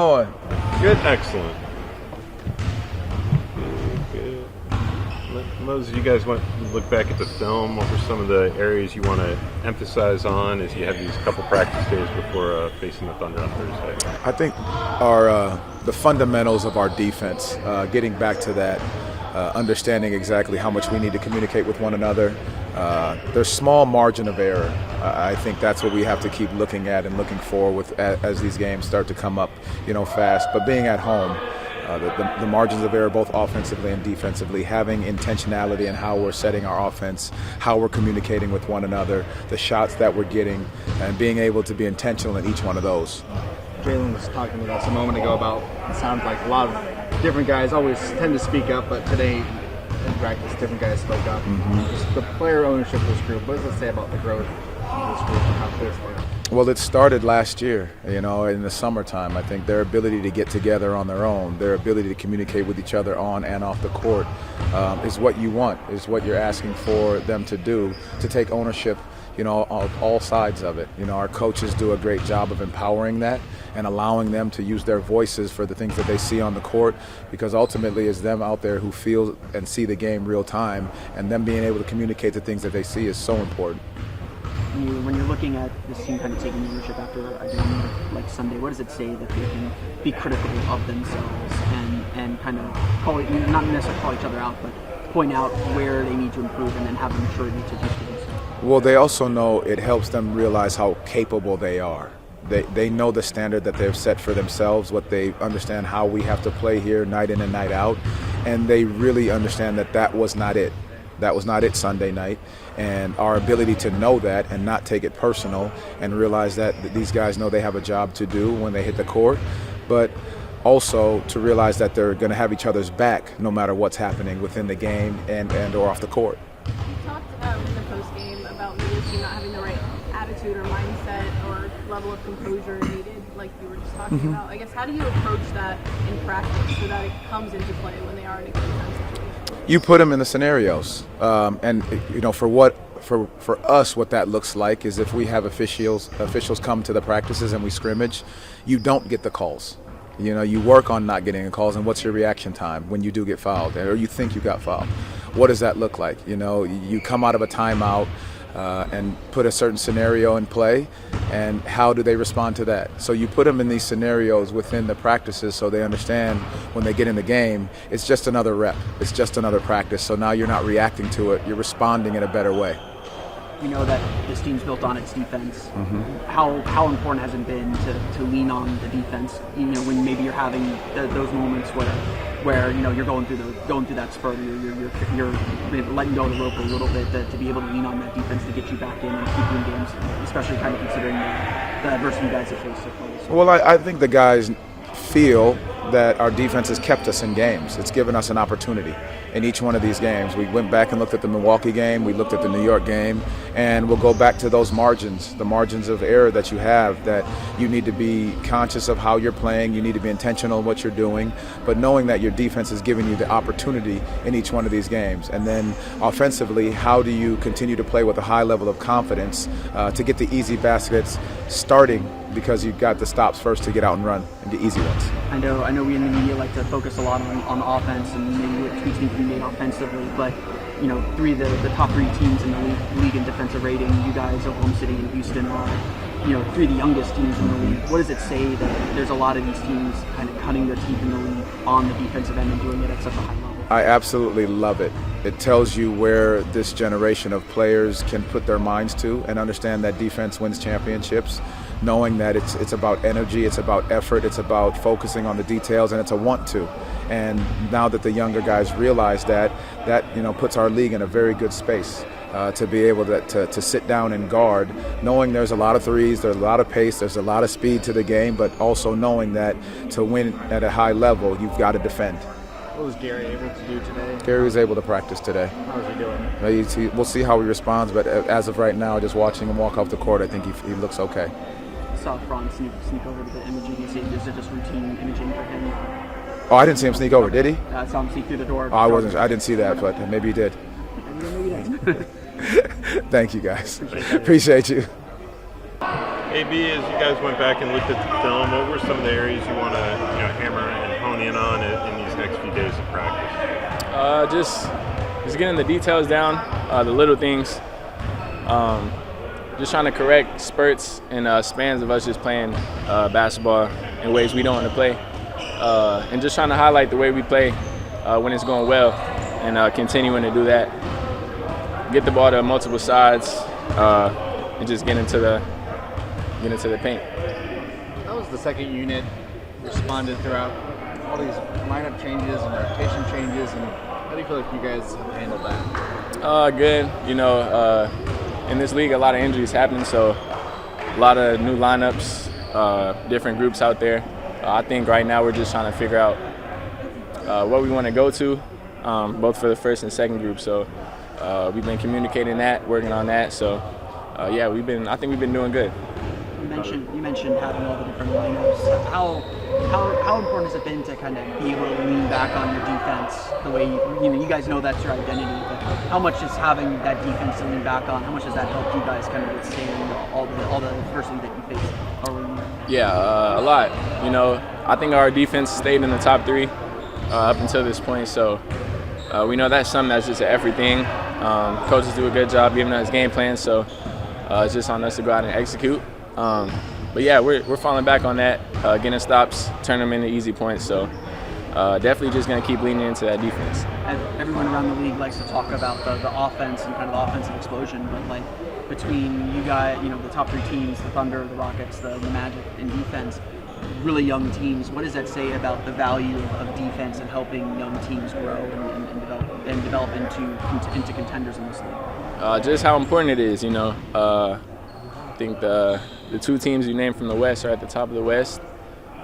going? Good. Excellent. Good. Mose, you guys want to look back at the film. What were some of the areas you want to emphasize on as you have these couple practice days before facing the Thunder on Thursday? I think the fundamentals of our defense, getting back to that, understanding exactly how much we need to communicate with one another. There's small margin of error. I think that's what we have to keep looking at and looking for as these games start to come up, fast. But being at home, the margins of error, both offensively and defensively, having intentionality in how we're setting our offense, how we're communicating with one another, the shots that we're getting, and being able to be intentional in each one of those. Jalen was talking with us a moment ago about, it sounds like a lot of different guys always tend to speak up, but today in practice, different guys spoke up. Just the player ownership of this group, what does it say about the growth of this group and how close they are? Well, it started last year, in the summertime. I think their ability to get together on their own, their ability to communicate with each other on and off the court is what you want, is what you're asking for them to do, to take ownership, of all sides of it. Our coaches do a great job of empowering that and allowing them to use their voices for the things that they see on the court, because ultimately it's them out there who feel and see the game real time, and them being able to communicate the things that they see is so important. When you're looking at this team kind of taking ownership after a game like Sunday, what does it say that they can be critical of themselves and kind of not necessarily call each other out, but point out where they need to improve and then have the maturity to do things? Well, they also know it helps them realize how capable they are. They know the standard that they've set for themselves, what they understand how we have to play here night in and night out, and they really understand that was not it. That was not it Sunday night, and our ability to know that and not take it personal and realize that these guys know they have a job to do when they hit the court, but also to realize that they're going to have each other's back no matter what's happening within the game and or off the court. You talked in the post-game about maybe the team not having the right attitude or mindset or level of composure needed, like you were just talking about. I guess, how do you approach that in practice so that it comes into play when they are in a game time situation? You put them in the scenarios, and for us, what that looks like is if we have officials come to the practices and we scrimmage, you don't get the calls. You work on not getting the calls, and what's your reaction time when you do get fouled, or you think you got fouled? What does that look like? You come out of a timeout and put a certain scenario in play, and how do they respond to that? So you put them in these scenarios within the practices so they understand when they get in the game, it's just another rep, it's just another practice. So now you're not reacting to it, you're responding in a better way. We know that this team's built on its defense. How important has it been to lean on the defense? When maybe you're having those moments where you're going through that spurt, you're letting go of the rope a little bit, to be able to lean on that defense to get you back in and keep you in games, especially kind of considering the adversity you guys have faced so far. Well, I think the guys feel that our defense has kept us in games. It's given us an opportunity in each one of these games. We went back and looked at the Milwaukee game, we looked at the New York game, and we'll go back to those margins, the margins of error that you have, that you need to be conscious of how you're playing, you need to be intentional in what you're doing, but knowing that your defense is giving you the opportunity in each one of these games. And then offensively, how do you continue to play with a high level of confidence to get the easy baskets starting, because you've got the stops first to get out and run and the easy ones. I know we in the media like to focus a lot on the offense and maybe what tweaks need to be made offensively, but the top three teams in the league in defensive rating, you guys, Oklahoma City and Houston, are three of the youngest teams in the league. What does it say that there's a lot of these teams kind of cutting their teeth in the league on the defensive end and doing it at such a high level? I absolutely love it. It tells you where this generation of players can put their minds to and understand that defense wins championships, knowing that it's about energy, it's about effort, it's about focusing on the details, and it's a want to. And now that the younger guys realize that puts our league in a very good space to be able to sit down and guard, knowing there's a lot of threes, there's a lot of pace, there's a lot of speed to the game, but also knowing that to win at a high level, you've got to defend. What was Gary able to do today? Gary was able to practice today. How is he doing? We'll see how he responds, but as of right now, just watching him walk off the court, I think he looks okay. I saw Franz sneak over to the imaging. Is it just routine imaging for him? Oh, I didn't see him sneak over, did he? I saw him sneak through the door. Oh, I didn't see that, but maybe he did. Thank you, guys. Appreciate you. AB, as you guys went back and looked at the film, what were some of the areas you want to Just getting the details down, the little things. Just trying to correct spurts and spans of us just playing basketball in ways we don't want to play. And just trying to highlight the way we play when it's going well and continuing to do that. Get the ball to multiple sides and just get into the paint. How was the second unit responded throughout all these lineup changes and rotation changes, and how do you feel like you guys have handled that? Good. In this league, a lot of injuries happen, so a lot of new lineups, different groups out there. I think right now we're just trying to figure out what we want to go to, both for the first and second group. So we've been communicating that, working on that. So yeah, I think we've been doing good. You mentioned having all the different lineups. How important has it been to kind of be able to lean back on your defense the way you guys know that's your identity? But how much is having that defense to lean back on? How much has that helped you guys kind of withstand all the adversity that you faced early in the year? Yeah, a lot. I think our defense stayed in the top 3 up until this point. So we know that's something that's just an effort thing. Coaches do a good job giving us game plans. So it's just on us to go out and execute. But yeah, we're falling back on that, getting stops, turn them into easy points. So definitely just going to keep leaning into that defense. And everyone around the league likes to talk about the offense and kind of the offensive explosion, but like between you guys, the top 3 teams, the Thunder, the Rockets, the Magic, in defense, really young teams. What does that say about the value of defense and helping young teams grow and develop into contenders in this league? Just how important it is. I think the 2 teams you named from the West are at the top of the West.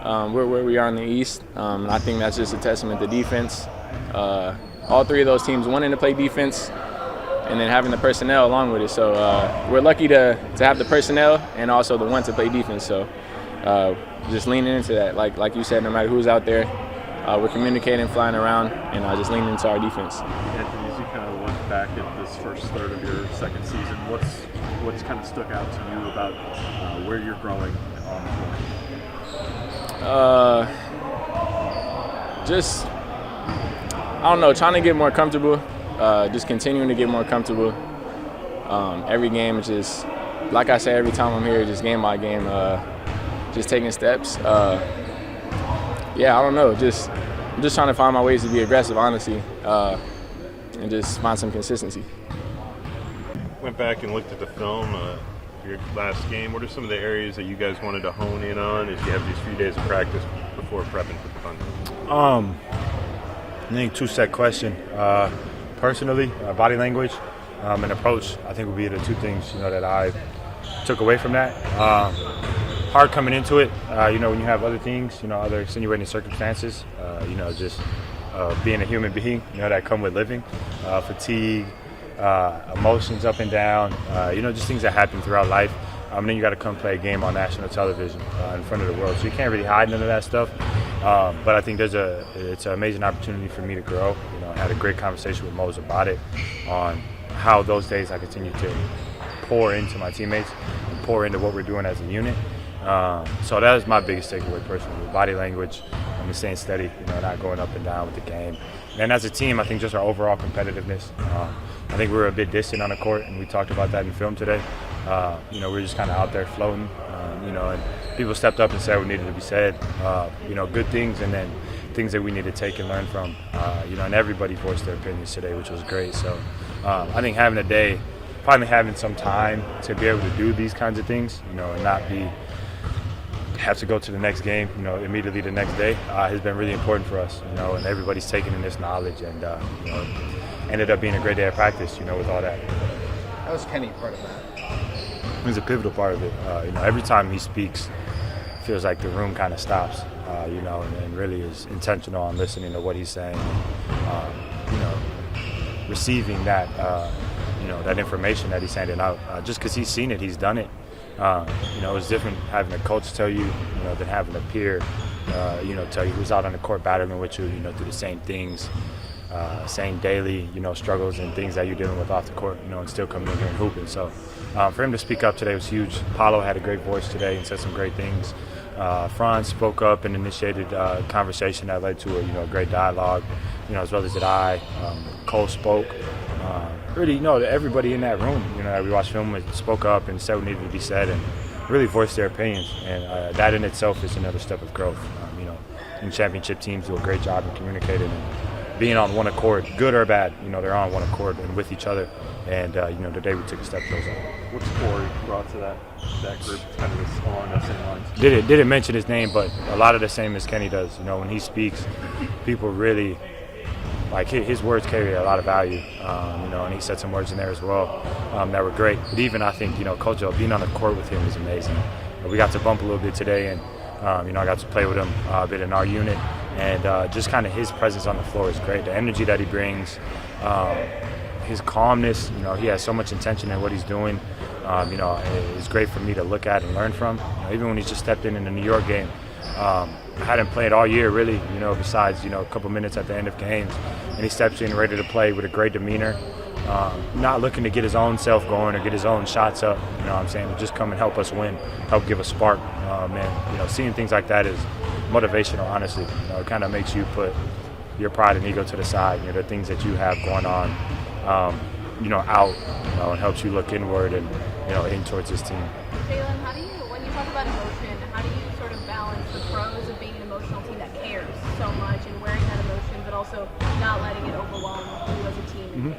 We're where we are in the East. I think that's just a testament to defense. All 3 of those teams wanting to play defense and then having the personnel along with it. So we're lucky to have the personnel and also the want to play defense. So just leaning into that. Like you said, no matter who's out there, we're communicating, flying around, and just leaning into our defense. Anthony, as you kind of look back at this first third of your second season, what's kind of stuck out to you about where you're growing on the court? Just, I don't know, trying to get more comfortable, just continuing to get more comfortable. Every game is just, like I say every time I'm here, just game by game, just taking steps. Yeah, I don't know, I'm just trying to find my ways to be aggressive, honestly, and just find some consistency. Went back and looked at the film your last game. What are some of the areas that you guys wanted to hone in on as you have these few days of practice before prepping for the Thunder? I think 2-set question. Personally, body language and approach, I think would be the 2 things that I took away from that. Hard coming into it, when you have other things, other extenuating circumstances, just being a human being, that come with living, fatigue, emotions up and down, just things that happen throughout life. Then you got to come play a game on national television in front of the world. So you can't really hide none of that stuff. But I think it's an amazing opportunity for me to grow. I had a great conversation with Mose about it, on how those days I continue to pour into my teammates and pour into what we're doing as a unit. So that was my biggest takeaway personally, body language, staying steady, not going up and down with the game. And as a team, I think just our overall competitiveness. I think we were a bit distant on the court, and we talked about that in film today. We were just kind of out there floating, and people stepped up and said what needed to be said. Good things, and then things that we need to take and learn from. And everybody voiced their opinions today, which was great. So I think having a day, finally having some time to be able to do these kinds of things, and not have to go to the next game, immediately the next day, has been really important for us, and everybody's taking in this knowledge, and ended up being a great day of practice, with all that. How was Kenny part of that? He's a pivotal part of it. Every time he speaks, it feels like the room kind of stops, and really is intentional on listening to what he's saying, receiving that, that information that he's sending out, just because he's seen it, he's done it. It's different having a coach tell you, than having a peer, tell you who's out on the court battling with you, through the same things, same daily, struggles and things that you're dealing with off the court, and still coming in here and hooping. So for him to speak up today was huge. Paulo had a great voice today and said some great things. Franz spoke up and initiated a conversation that led to a great dialogue, as well as did I. Cole spoke. Really, everybody in that room, that we watched film with spoke up and said what needed to be said and really voiced their opinions. And that in itself is another step of growth. And championship teams do a great job in communicating and being on one accord, good or bad. They're on one accord and with each other. And today we took a step closer. What's Corey brought to that group? Kind of along those same lines. Didn't mention his name, but a lot of the same as Kenny does. When he speaks, people really like his words carry a lot of value. And he said some words in there as well that were great. But even I think Coach O, being on the court with him is amazing. We got to bump a little bit today, and I got to play with him a bit in our unit, and just kind of his presence on the floor is great. The energy that he brings, his calmness. He has so much intention in what he's doing. It's great for me to look at and learn from. Even when he just stepped in the New York game, I hadn't played all year really. Besides a couple minutes at the end of games, and he steps in ready to play with a great demeanor. Not looking to get his own self going or get his own shots up, just come and help us win, help give a spark. Seeing things like that is motivational, honestly. It kind of makes you put your pride and ego to the side, the things that you have going on, out, and helps you look inward and, in towards this team. Jalen, when you talk about emotion, how do you sort of balance the pros of being an emotional team that cares so much and wearing that emotion, but also not letting it overwhelm you as a team?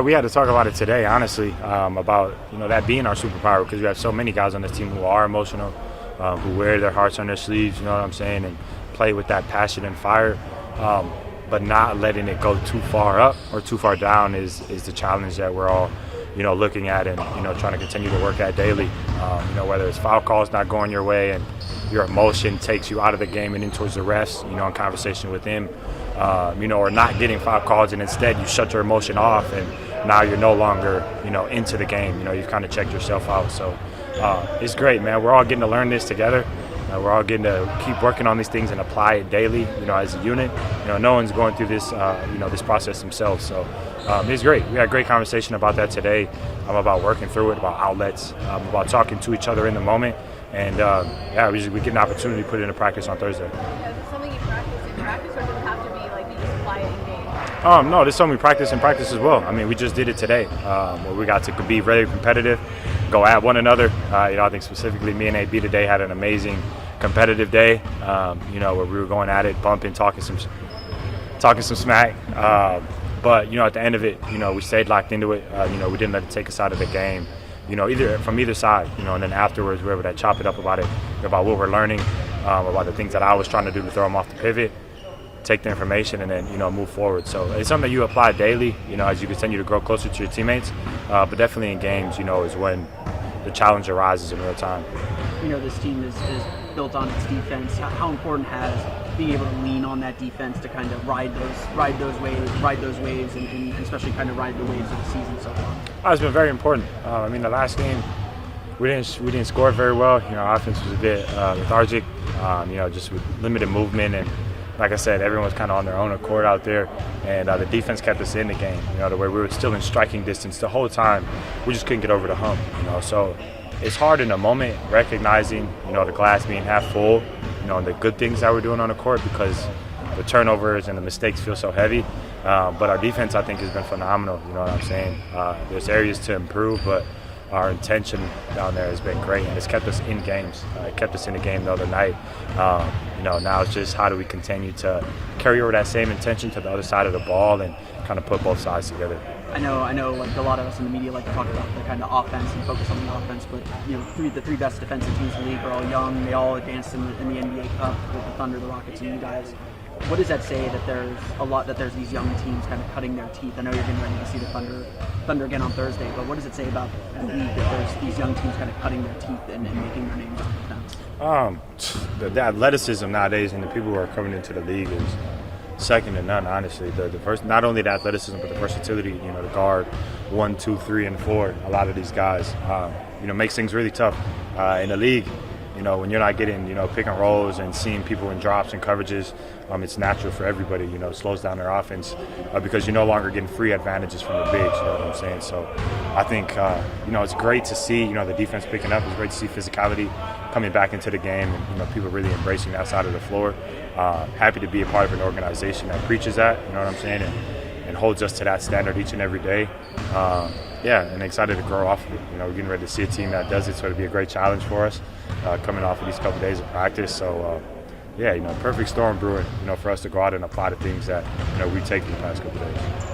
We had to talk about it today, honestly, about that being our superpower, because we have so many guys on this team who are emotional, who wear their hearts on their sleeves, and play with that passion and fire, but not letting it go too far up or too far down is the challenge that we're all looking at and trying to continue to work at daily. Whether it's foul calls not going your way and your emotion takes you out of the game and in towards the refs, in conversation with him. Or not getting foul calls, and instead you shut your emotion off, and now you're no longer, into the game. You've kind of checked yourself out. So it's great, man. We're all getting to learn this together. We're all getting to keep working on these things and apply it daily, as a unit. No one's going through this, this process themselves. So it's great. We had a great conversation about that today. About working through it, about outlets, about talking to each other in the moment. And we get an opportunity to put it into practice on Thursday. Yeah, is this something you practice in practice, or does it have to be like you just apply it in game? No, this is something we practice in practice as well. We just did it today, where we got to be very competitive, go at one another. I think specifically me and AB today had an amazing competitive day. Where we were going at it, bumping, talking some smack. But at the end of it, we stayed locked into it. We didn't let it take us out of the game. Either from either side. And then afterwards we were able to chop it up about what we're learning, about the things that I was trying to do to throw them off the pivot, take the information, and then move forward. So it's something that you apply daily, as you continue to grow closer to your teammates. But definitely in games, is when the challenge arises in real time. This team is built on its defense. How important has being able to lean on that defense to kind of ride those waves, and especially kind of ride the waves of the season so far? It's been very important. The last game we didn't score very well. Our offense was a bit lethargic. Just with limited movement, and like I said, everyone was kind of on their own accord out there, and the defense kept us in the game. To where we were still in striking distance the whole time. We just couldn't get over the hump. So it's hard in the moment recognizing the glass being half full. And the good things that we're doing on the court, because the turnovers and the mistakes feel so heavy. But our defense, I think, has been phenomenal. You know what I'm saying? There's areas to improve, but our intention down there has been great, and it's kept us in games. It kept us in the game the other night. Now it's just how do we continue to carry over that same intention to the other side of the ball and kind of put both sides together. I know, like a lot of us in the media like to talk about the kind of offense and focus on the offense, but the three best defensive teams in the league are all young. They all advanced in the NBA Cup with the Thunder, the Rockets, and you guys. What does that say that there's these young teams kind of cutting their teeth? I know you're getting ready to see the Thunder again on Thursday, but what does it say about the league that there's these young teams kind of cutting their teeth and making their names on defense? The athleticism nowadays and the people who are coming into the league is second to none, honestly. The first, not only the athleticism, but the versatility. To guard 1, 2, 3, and 4. A lot of these guys, makes things really tough in the league. When you're not getting, pick and rolls and seeing people in drops and coverages, it's natural for everybody. It slows down their offense because you're no longer getting free advantages from the bigs. You know what I'm saying? So I think, it's great to see, the defense picking up. It's great to see physicality coming back into the game and, you know, people really embracing that side of the floor. Happy to be a part of an organization that preaches that, you know what I'm saying, and holds us to that standard each and every day. And excited to grow off of it. You know, we're getting ready to see a team that does it, so it'll be a great challenge for us coming off of these couple days of practice. So, perfect storm brewing, you know, for us to go out and apply the things that, you know, we've taken the past couple days.